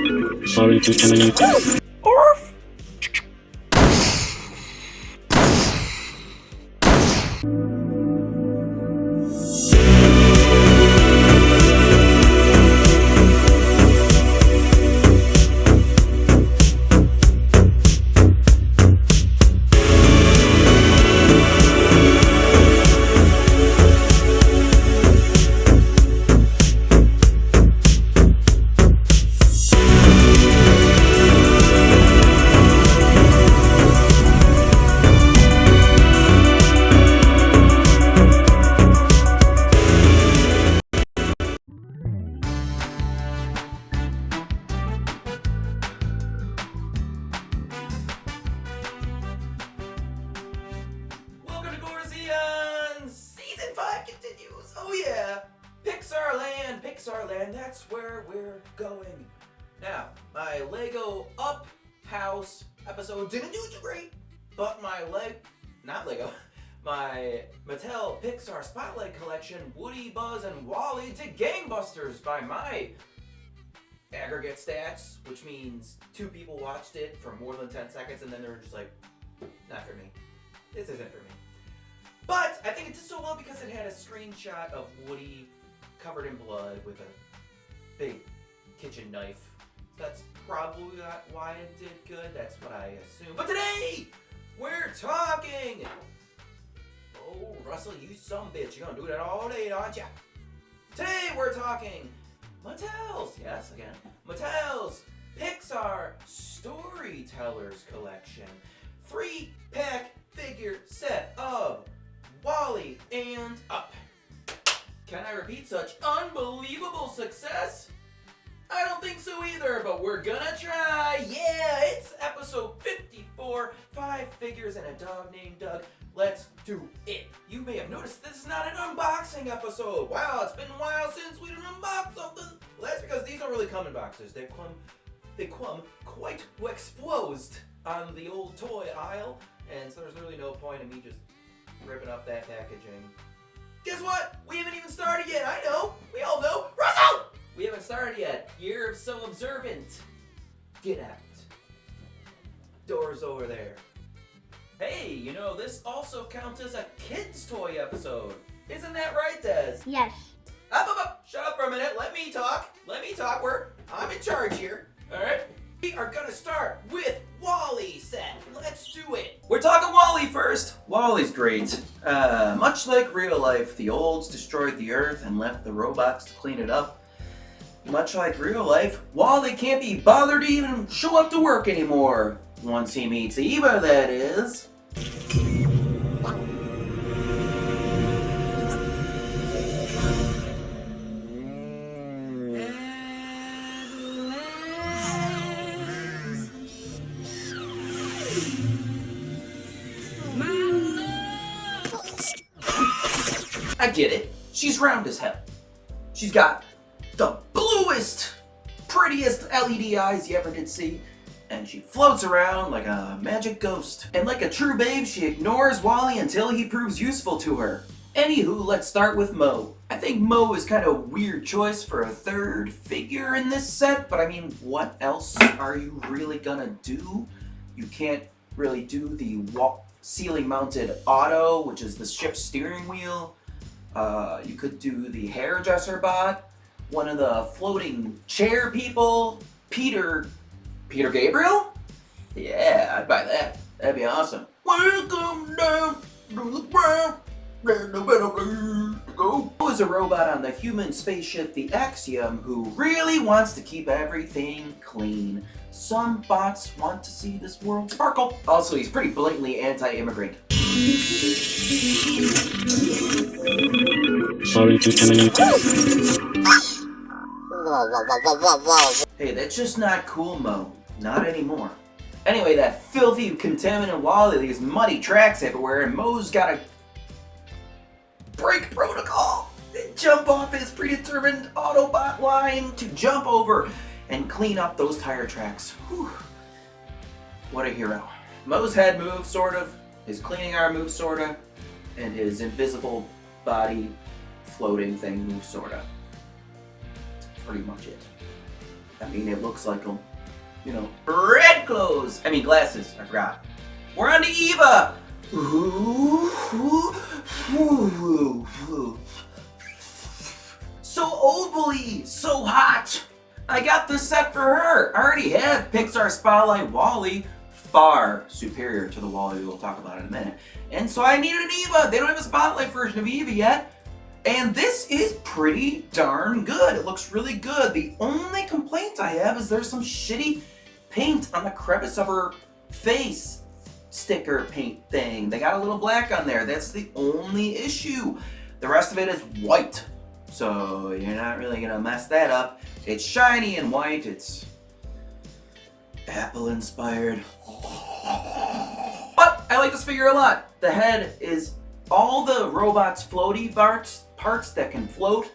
Sorry to terminate. Welcome to Corzeons! Season 5 continues! Oh yeah! Pixar Land, that's where we're going. Now, my Lego Up House episode didn't do too great, but my Mattel Pixar Spotlight Collection, Woody, Buzz, and Wally did gangbusters by my aggregate stats, which means 2 people watched it for more than 10 seconds and then they were just like, not for me. This isn't for me. But I think it did so well because it had a screenshot of Woody covered in blood with a big kitchen knife. That's probably not why it did good. That's what I assume. But today, we're talking. Oh, Russell, you sumbitch. You're going to do that all day, aren't ya? Today, we're talking Mattel's Pixar Storytellers collection. 3-pack figure set of Wally and Up. Can I repeat such unbelievable success? I don't think so either, but we're gonna try. Yeah, it's episode 54, 5 figures and a dog named Doug. Let's do it. You may have noticed this is not an unboxing episode. Wow, it's been a while since we didn't unbox something. Well, that's because these don't really come in boxes. They come quite exposed on the old toy aisle, and so there's really no point in me just ripping up that packaging. Guess what? We haven't even started yet. I know. We all know. Russell! We haven't started yet. You're so observant. Get out. Door's over there. Hey, you know, this also counts as a kid's toy episode. Isn't that right, Des? Yes. Up. Shut up for a minute. Let me talk. I'm in charge here. All right. We are gonna start with Wally set. Let's do it. We're talking Wally first. Wally's great. Much like real life, the olds destroyed the earth and left the robots to clean it up. Much like real life, Wally can't be bothered to even show up to work anymore. Once he meets Eva, that is. I get it. She's round as hell. She's got the bluest, prettiest LED eyes you ever did see. And she floats around like a magic ghost. And like a true babe, she ignores Wally until he proves useful to her. Anywho, let's start with Mo. I think Mo is kind of a weird choice for a 3rd figure in this set, but I mean, what else are you really gonna do? You can't really do the ceiling mounted auto, which is the ship's steering wheel. You could do the hairdresser bot, one of the floating chair people, Peter Gabriel? Yeah, I'd buy that. That'd be awesome. Welcome down to the ground. There's no better place to go. Who is a robot on the human spaceship, the Axiom, who really wants to keep everything clean. Some bots want to see this world sparkle. Also, he's pretty blatantly anti-immigrant. Sorry to terminate. Hey, that's just not cool, Mo. Not anymore. Anyway, that filthy, contaminant Wally leaves muddy tracks everywhere, and Mo's gotta break protocol and jump off his predetermined Autobot line to jump over and clean up those tire tracks. Whew. What a hero. Mo's head moves, sort of. His cleaning arm moves, sort of. And his invisible body floating thing moves, sort of. That's pretty much it. I mean, it looks like them. You know, red clothes. I mean, glasses. I forgot. We're on to Eva. Ooh, ooh, ooh, ooh. So ovally, so hot. I got this set for her. I already have Pixar Spotlight WALL-E, far superior to the WALL-E we'll talk about in a minute. And so I needed an Eva. They don't have a Spotlight version of Eva yet. And this is pretty darn good. It looks really good. The only complaint I have is there's some shitty paint on the crevice of her face sticker paint thing. They got a little black on there. That's the only issue. The rest of it is white. So you're not really gonna mess that up. It's shiny and white. It's Apple inspired. But I like this figure a lot. The head is all the robot's floaty parts that can float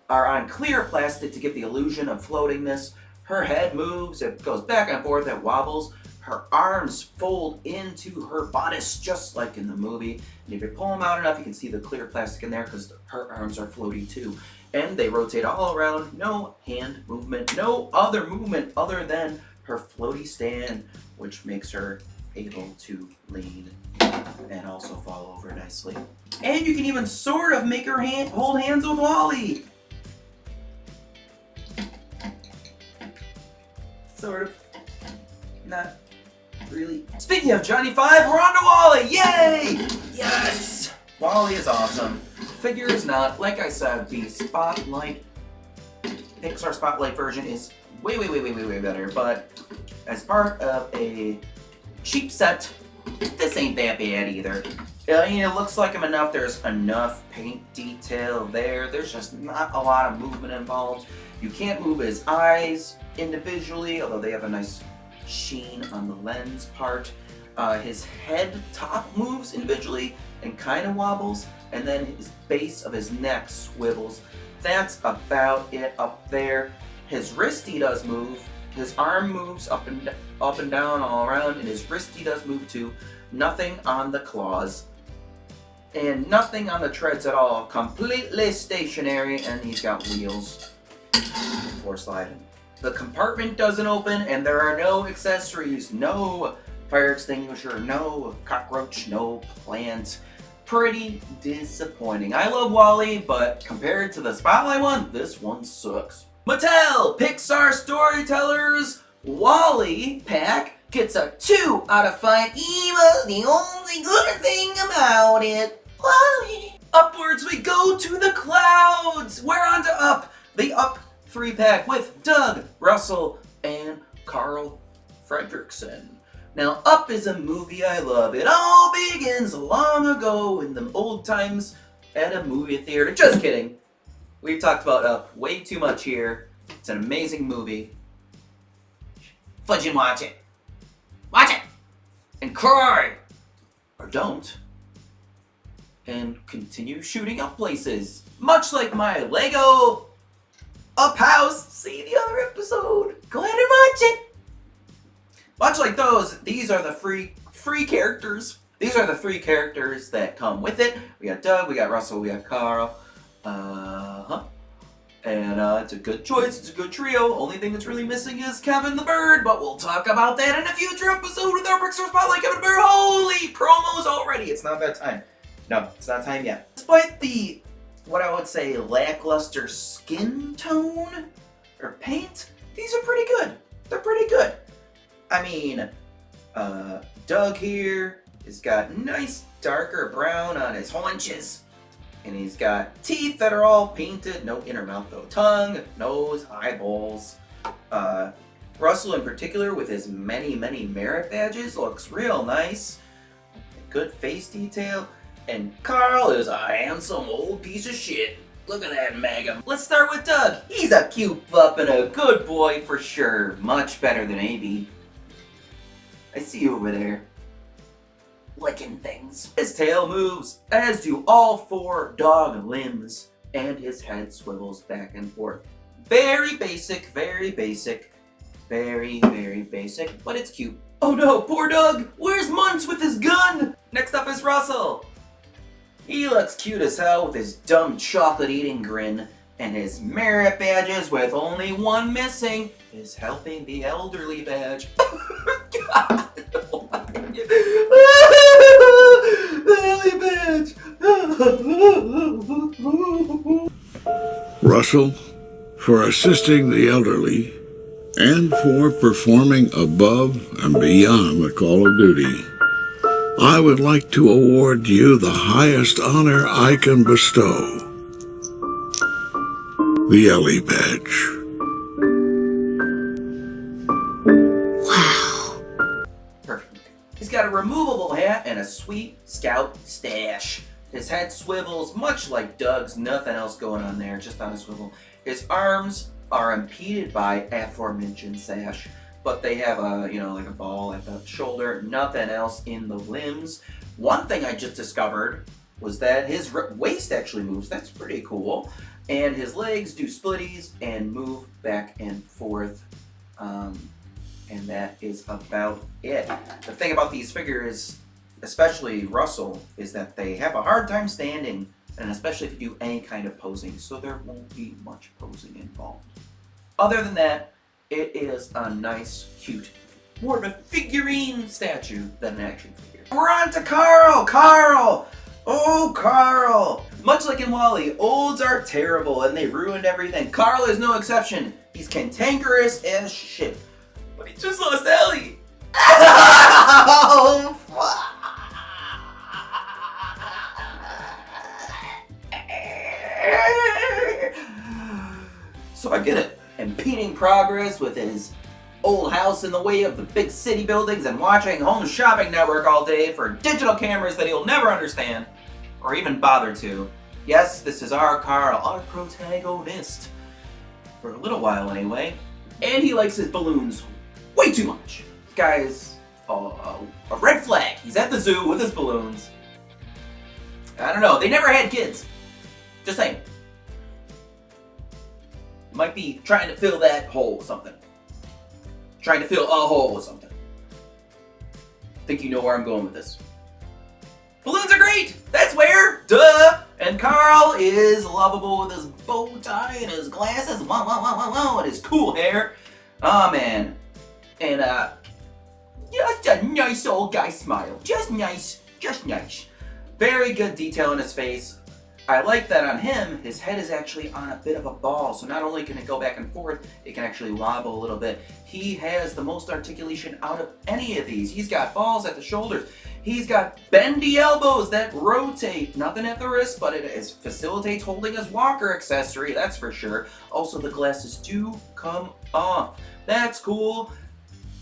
are on clear plastic to give the illusion of floatingness. Her head moves, it goes back and forth, it wobbles. Her arms fold into her bodice just like in the movie. And if you pull them out enough, you can see the clear plastic in there because her arms are floaty too. And they rotate all around, no hand movement, no other movement other than her floaty stand, which makes her able to lean and also fall over nicely. And you can even sort of make her hold hands with WALL-E. Sort of. Not really. Speaking of Johnny 5, we're on to WALL-E! Yay! Yes! WALL-E is awesome. Figure is not. Like I said, the Spotlight, Pixar Spotlight version is way better, but as part of a cheap set, this ain't that bad either. It looks like him enough. There's enough paint detail there. There's just not a lot of movement involved. You can't move his eyes individually, although they have a nice sheen on the lens part. His head top moves individually and kind of wobbles, and then his base of his neck swivels. That's about it up there. His wristy does move. His arm moves up and down all around, and his wristy does move too. Nothing on the claws. And nothing on the treads at all. Completely stationary, and he's got wheels for sliding. The compartment doesn't open, and there are no accessories. No fire extinguisher, no cockroach, no plant. Pretty disappointing. I love WALL-E, but compared to the Spotlight one, this one sucks. Mattel Pixar Storytellers WALL-E pack gets a 2 out of 5. Eva's the only good thing about it. WALL-E. Upwards we go to the clouds. We're on to Up. The Up 3-pack with Doug, Russell, and Carl Fredricksen. Now, Up is a movie I love. It all begins long ago in the old times at a movie theater. Just kidding. We've talked about Up way too much here. It's an amazing movie. Fudge and watch it. Watch it! And cry! Or don't. And continue shooting up places. Much like my Lego Up house. See the other episode. Go ahead and watch it. Much like those, these are the free characters. These are the 3 characters that come with it. We got Doug, we got Russell, we got Carl. And it's a good choice, it's a good trio. Only thing that's really missing is Kevin the Bird, but we'll talk about that in a future episode with our Pixar Spotlight Kevin the Bird. Holy promos already! It's not that time. No, it's not time yet. Despite the, what I would say, lackluster skin tone or paint, these are pretty good. They're pretty good. I mean, Doug here has got nice darker brown on his haunches. And he's got teeth that are all painted. No inner mouth though. Tongue, nose, eyeballs. Russell in particular with his many merit badges looks real nice. Good face detail. And Carl is a handsome old piece of shit. Look at that magam. Let's start with Doug. He's a cute pup and a good boy for sure. Much better than AB. I see you over there. Licking things. His tail moves, as do all 4 dog limbs, and his head swivels back and forth. Very basic, very basic. Very basic, but it's cute. Oh no, poor Doug! Where's Munch with his gun? Next up is Russell. He looks cute as hell with his dumb chocolate-eating grin. And his merit badges with only one missing is helping the elderly badge. God. Oh my God. The elderly badge. Russell, for assisting the elderly and for performing above and beyond the call of duty, I would like to award you the highest honor I can bestow, the Ellie Badge. Perfect. He's got a removable hat and a sweet scout stash. His head swivels much like Doug's, nothing else going on there, just on a swivel. His arms are impeded by aforementioned sash, but they have a, like a ball at the shoulder, nothing else in the limbs. One thing I just discovered was that his waist actually moves. That's pretty cool. And his legs do splitties and move back and forth. And that is about it. The thing about these figures, especially Russell, is that they have a hard time standing, and especially if you do any kind of posing, so there won't be much posing involved. Other than that, it is a nice, cute, more of a figurine statue than an action figure. We're on to Carl! Carl! Oh, Carl! Much like in WALL-E, olds are terrible and they ruined everything. Carl is no exception. He's cantankerous as shit. But he just lost Ellie! Oh, fuck! So I get it. Impeding progress with his old house in the way of the big city buildings and watching Home Shopping Network all day for digital cameras that he'll never understand or even bother to. Yes, this is our Carl, our protagonist. For a little while anyway. And he likes his balloons way too much. This guy is a red flag. He's at the zoo with his balloons. I don't know. They never had kids. Just saying. Might be trying to fill that hole with something. Trying to fill a hole with something. Think you know where I'm going with this. Balloons are great! That's where! Duh! And Carl is lovable with his bow tie and his glasses, and his cool hair. Oh man. And just a nice old guy smile. Just nice. Just nice. Very good detail in his face. I like that on him, his head is actually on a bit of a ball, so not only can it go back and forth, it can actually wobble a little bit. He has the most articulation out of any of these. He's got balls at the shoulders. He's got bendy elbows that rotate. Nothing at the wrist, but it facilitates holding his walker accessory, that's for sure. Also, the glasses do come off. That's cool.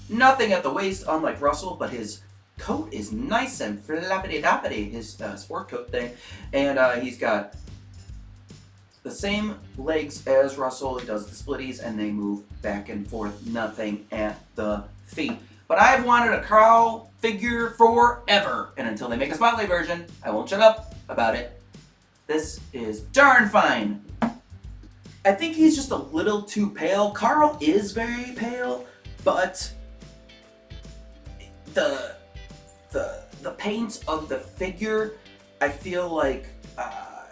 Nothing at the waist, unlike Russell, but his coat is nice and flappity-dappity, his sport coat thing. And he's got the same legs as Russell. He does the splitties and they move back and forth. Nothing at the feet. But I've wanted a Carl figure forever. And until they make a spotlight version, I won't shut up about it. This is darn fine. I think he's just a little too pale. Carl is very pale, but the paint of the figure, I feel like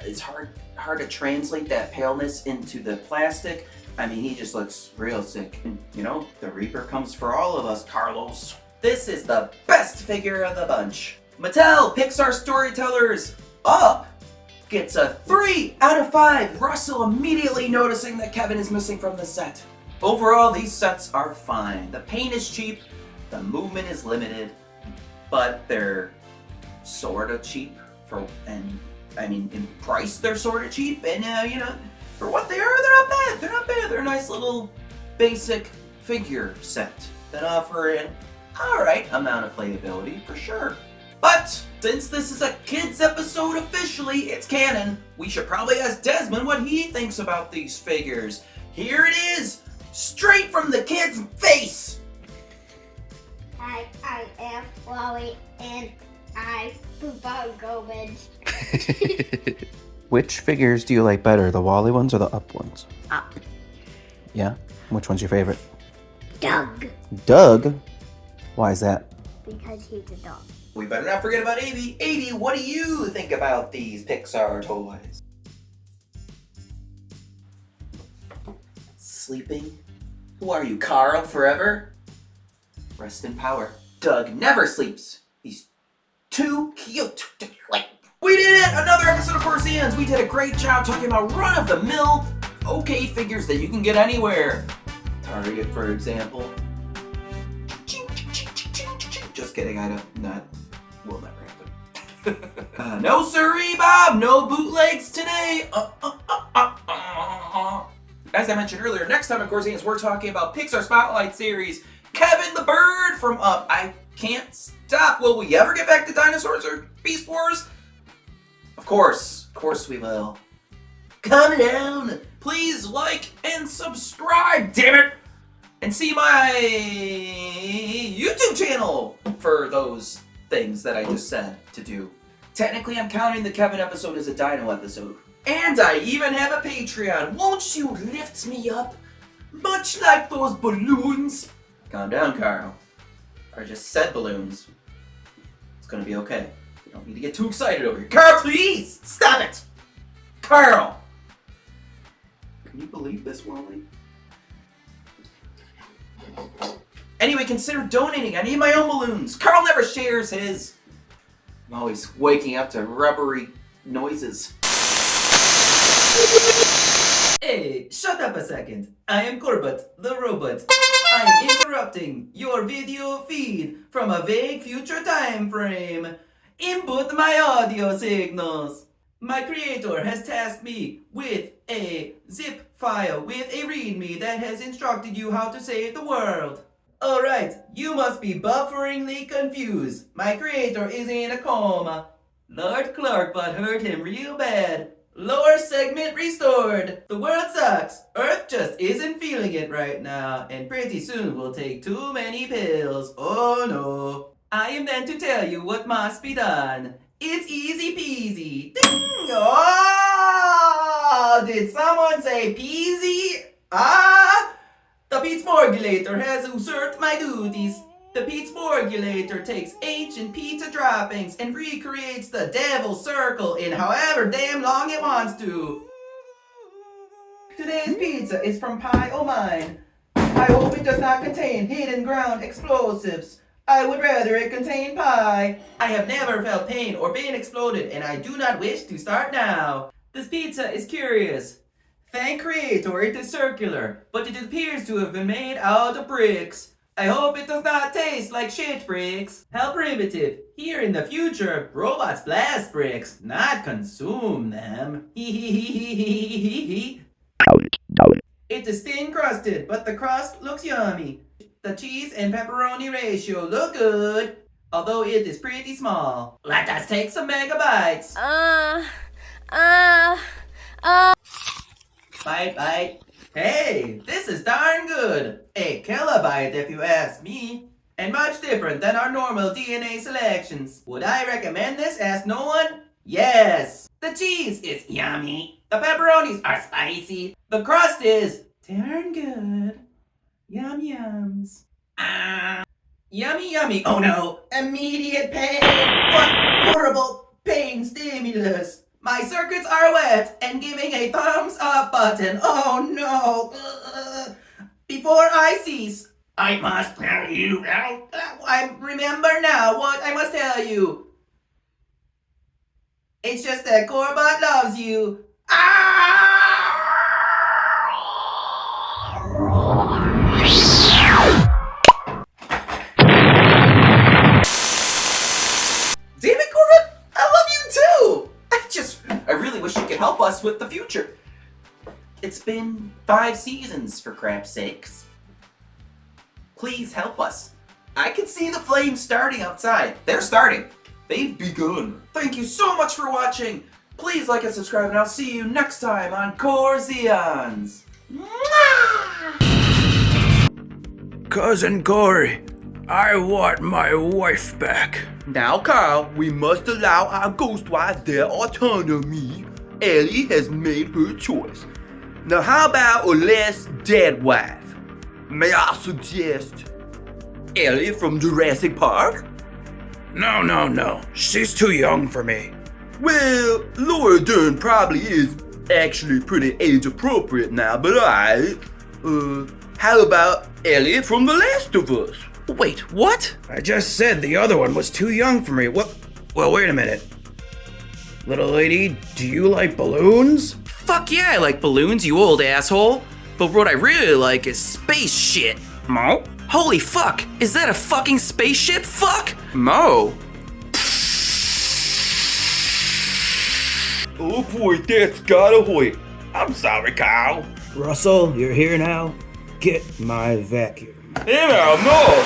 it's hard to translate that paleness into the plastic. I mean, he just looks real sick. And, the Reaper comes for all of us, Carlos. This is the best figure of the bunch. Mattel Pixar Storytellers Up gets a 3 out of 5. Russell immediately noticing that Kevin is missing from the set. Overall, these sets are fine. The paint is cheap, the movement is limited, but they're sort of cheap in price they're sort of cheap, and for what they are, they're not bad. They're not bad. They're a nice little basic figure set that offer an alright amount of playability for sure. But since this is a kids episode officially, it's canon, we should probably ask Desmond what he thinks about these figures. Here it is, straight from the kid's face. Hi, I am Wally, and I poop out garbage. Which figures do you like better, the WALL-E ones or the Up ones? Up. Yeah? Which one's your favorite? Doug. Doug? Why is that? Because he's a dog. We better not forget about Avie. Avie, what do you think about these Pixar toys? sleeping? Who are you, Carl, forever? Rest in power. Doug never sleeps. He's too cute. We did it! Another episode of Corzeons. We did a great job talking about run-of-the-mill, okay figures that you can get anywhere. Target, for example. Just kidding, I don't, not, will never happen. No siree, Bob, no bootlegs today. As I mentioned earlier, next time at Corzeons, we're talking about Pixar Spotlight series, Kevin the Bird from Up. I can't stop. Will we ever get back to dinosaurs or Beast Wars? Of course we will. Come down, please like and subscribe, damn it! And see my YouTube channel for those things that I just said to do. Technically, I'm counting the Kevin episode as a dino episode. And I even have a Patreon. Won't you lift me up? Much like those balloons. Calm down, Carl. I just said balloons. It's gonna be okay. You don't need to get too excited over here. Carl, please! Stop it! Carl! Can you believe this, Wally? Anyway, consider donating. I need my own balloons. Carl never shares his. I'm always waking up to rubbery noises. Hey, shut up a second. I am Corbutt, the robot. I am interrupting your video feed from a vague future time frame. Input my audio signals. My creator has tasked me with a zip file with a readme that has instructed you how to save the world. Alright, you must be bufferingly confused. My creator is in a coma. Lord Clarkbutt hurt him real bad. Lower segment restored. The world sucks. Earth just isn't feeling it right now, and pretty soon we'll take too many pills. Oh no. I am then to tell you what must be done. It's easy peasy. Ding! Oh! Did someone say peasy? Ah! The Pizza has usurped my duties. The Pizza takes ancient pizza droppings and recreates the devil's circle in however damn long it wants to. Today's pizza is from Pie O' Mine. I hope it does not contain hidden ground explosives. I would rather it contain pie. I have never felt pain or been exploded, and I do not wish to start now. This pizza is curious. Thank creator, it is circular, but it appears to have been made out of bricks. I hope it does not taste like shit bricks. How primitive. Here in the future, robots blast bricks, not consume them. It is thin crusted, but the crust looks yummy. The cheese and pepperoni ratio look good, although it is pretty small. Let us take some megabytes. Bite. Hey, this is darn good. A kilobyte if you ask me. And much different than our normal DNA selections. Would I recommend this? Ask no one? Yes. The cheese is yummy. The pepperonis are spicy. The crust is darn good. Yum yums. Yummy. Oh no. Immediate pain. What horrible pain stimulus. My circuits are wet and giving a thumbs up button. Oh no. Before I cease, I must tell you. I remember now what I must tell you. It's just that Corbutt loves you. Damn it, Corbutt! I love you too! I really wish you could help us with the future. It's been 5 seasons, for crap's sakes. Please help us. I can see the flames starting outside. They're starting. They've begun. Thank you so much for watching. Please like and subscribe, and I'll see you next time on Corzeons. Cousin Corey, I want my wife back. Now, Carl, we must allow our ghost wives their autonomy. Ellie has made her choice. Now, how about a less dead wife? May I suggest Ellie from Jurassic Park? No. She's too young for me. Well, Laura Dern probably is actually pretty age appropriate now, but alright. How about Ellie from The Last of Us? Wait, what? I just said the other one was too young for me. What? Well, wait a minute. Little lady, do you like balloons? Fuck yeah, I like balloons, you old asshole. But what I really like is space shit. Mo? Holy fuck, is that a fucking spaceship? Fuck! Mo! Oh boy, that's gotta wait. I'm sorry, Kyle. Russell, you're here now? Get my vacuum. Hey now, no!